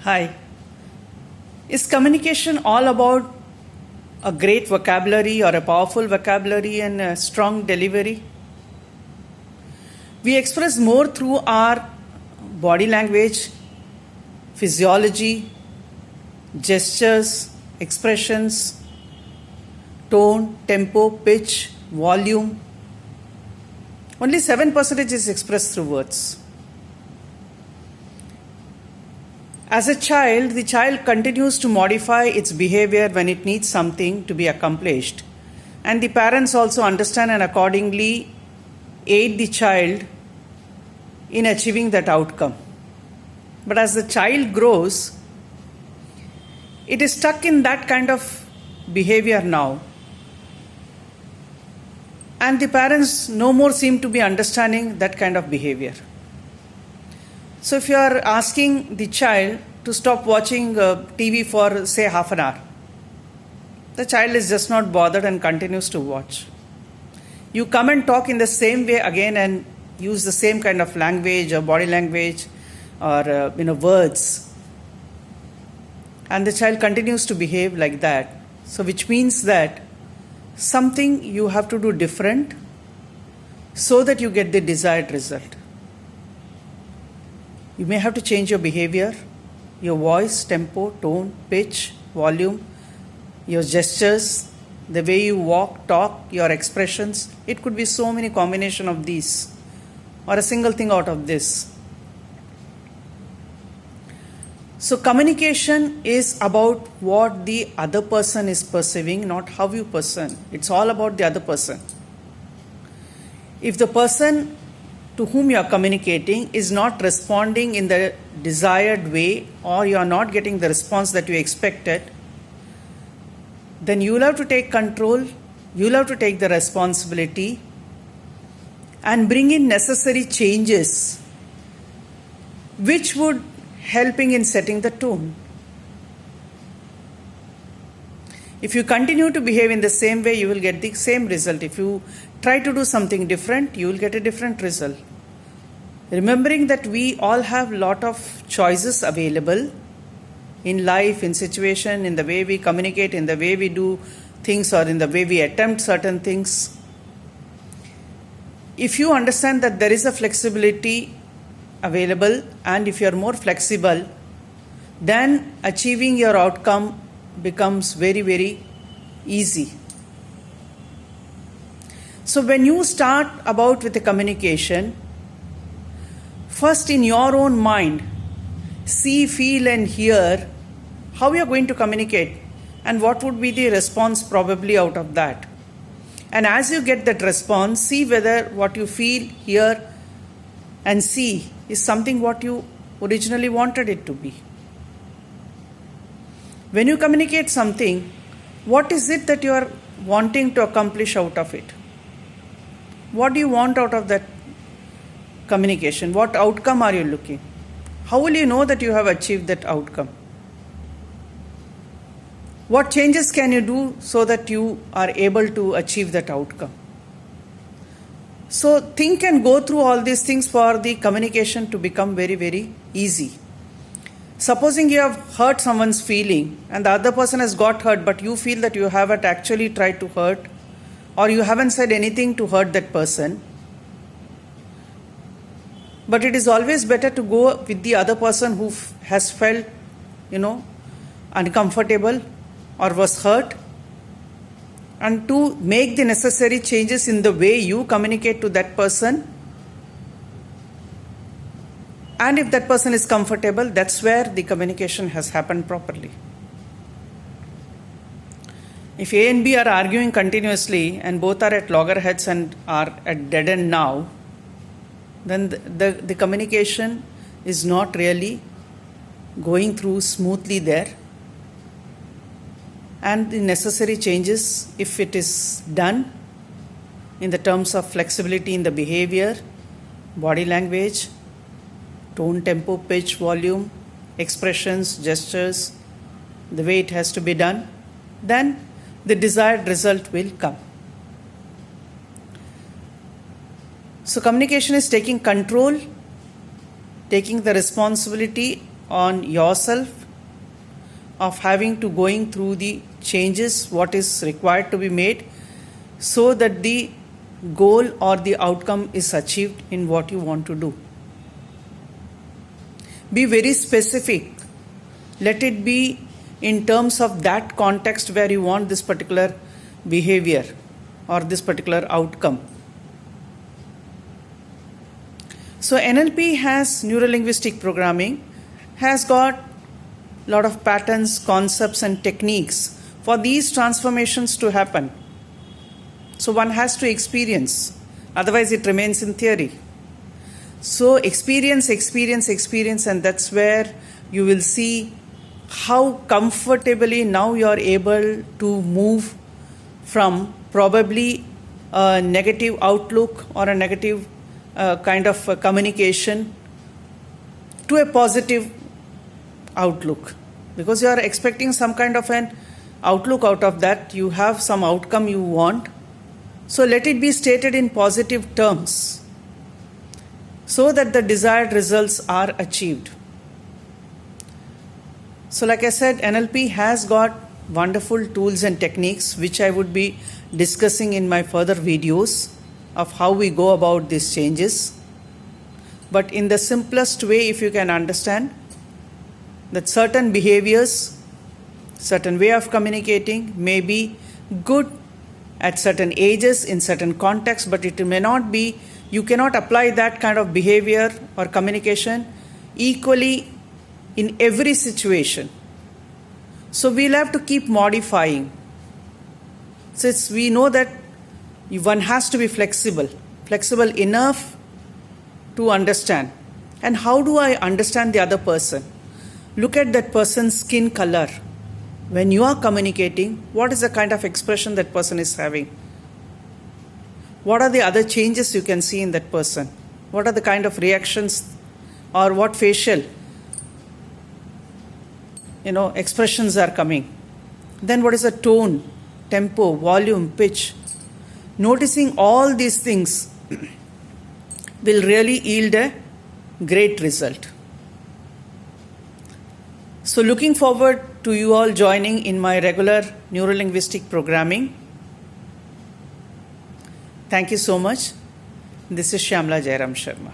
Hi. Is communication all about a great vocabulary or a powerful vocabulary and a strong delivery? We express more through our body language, physiology, gestures, expressions, tone, tempo, pitch, volume. Only 7% is expressed through words. As a child, the child continues to modify its behavior when it needs something to be accomplished. And the parents also understand and accordingly aid the child in achieving that outcome. But as the child grows, it is stuck in that kind of behavior now. And the parents no more seem to be understanding that kind of behavior. So if you are asking the child to stop watching TV for say half an hour, the child is just not bothered and continues to watch. You come and talk in the same way again and use the same kind of language or body language or words, and the child continues to behave like that. So which means that something you have to do different so that you get the desired result. You may have to change your behavior, your voice, tempo, tone, pitch, volume, your gestures, the way you walk, talk, your expressions. It could be so many combination of these or a single thing out of this. So communication is about what the other person is perceiving, not how you perceive. It's all about the other person. If the person to whom you are communicating is not responding in the desired way, or you are not getting the response that you expected, then you will have to take control, you will have to take the responsibility and bring in necessary changes which would helping in setting the tone. If you continue to behave in the same way, you will get the same result. If you try to do something different, you will get a different result. Remembering that we all have lot of choices available in life, in situation, in the way we communicate, in the way we do things, or in the way we attempt certain things. If you understand that there is a flexibility available, and if you are more flexible, then achieving your outcome becomes very, very easy. So when you start about with the communication, first in your own mind, see, feel and hear how you are going to communicate and what would be the response probably out of that. And as you get that response, see whether what you feel, hear and see is something what you originally wanted it to be. When you communicate something, what is it that you are wanting to accomplish out of it? What do you want out of that communication? What outcome are you looking? How will you know that you have achieved that outcome? What changes can you do so that you are able to achieve that outcome? So think and go through all these things for the communication to become very, very easy. Supposing you have hurt someone's feeling and the other person has got hurt, but you feel that you haven't actually tried to hurt, or you haven't said anything to hurt that person. But it is always better to go with the other person who has felt, uncomfortable or was hurt, and to make the necessary changes in the way you communicate to that person. And if that person is comfortable, that's where the communication has happened properly. If A and B are arguing continuously and both are at loggerheads and are at dead end now, then the communication is not really going through smoothly there. And the necessary changes, if it is done in the terms of flexibility in the behavior, body language, tone, tempo, pitch, volume, expressions, gestures, the way it has to be done, then the desired result will come. So communication is taking control, taking the responsibility on yourself of having to going through the changes, what is required to be made, so that the goal or the outcome is achieved in what you want to do. Be very specific. Let it be in terms of that context where you want this particular behavior or this particular outcome. So NLP has neuro-linguistic programming, has got a lot of patterns, concepts and techniques for these transformations to happen. So one has to experience, otherwise it remains in theory. So experience, and that's where you will see how comfortably now you are able to move from probably a negative outlook or a negative kind of communication to a positive outlook, because you are expecting some kind of an outlook out of that. You have some outcome you want, so let it be stated in positive terms so that the desired results are achieved. So like I said, NLP has got wonderful tools and techniques which I would be discussing in my further videos of how we go about these changes. But in the simplest way, if you can understand that certain behaviors, certain way of communicating may be good at certain ages, in certain contexts, but it may not be, you cannot apply that kind of behavior or communication equally in every situation. So we'll have to keep modifying. Since we know that one has to be flexible enough to understand. And how do I understand the other person? Look at that person's skin color. When you are communicating, what is the kind of expression that person is having? What are the other changes you can see in that person? What are the kind of reactions or what facial expressions are coming? Then what is the tone, tempo, volume, pitch? Noticing all these things will really yield a great result. So looking forward to you all joining in my regular neuro-linguistic programming. Thank you so much. This is Shyamala Jairam Sharma.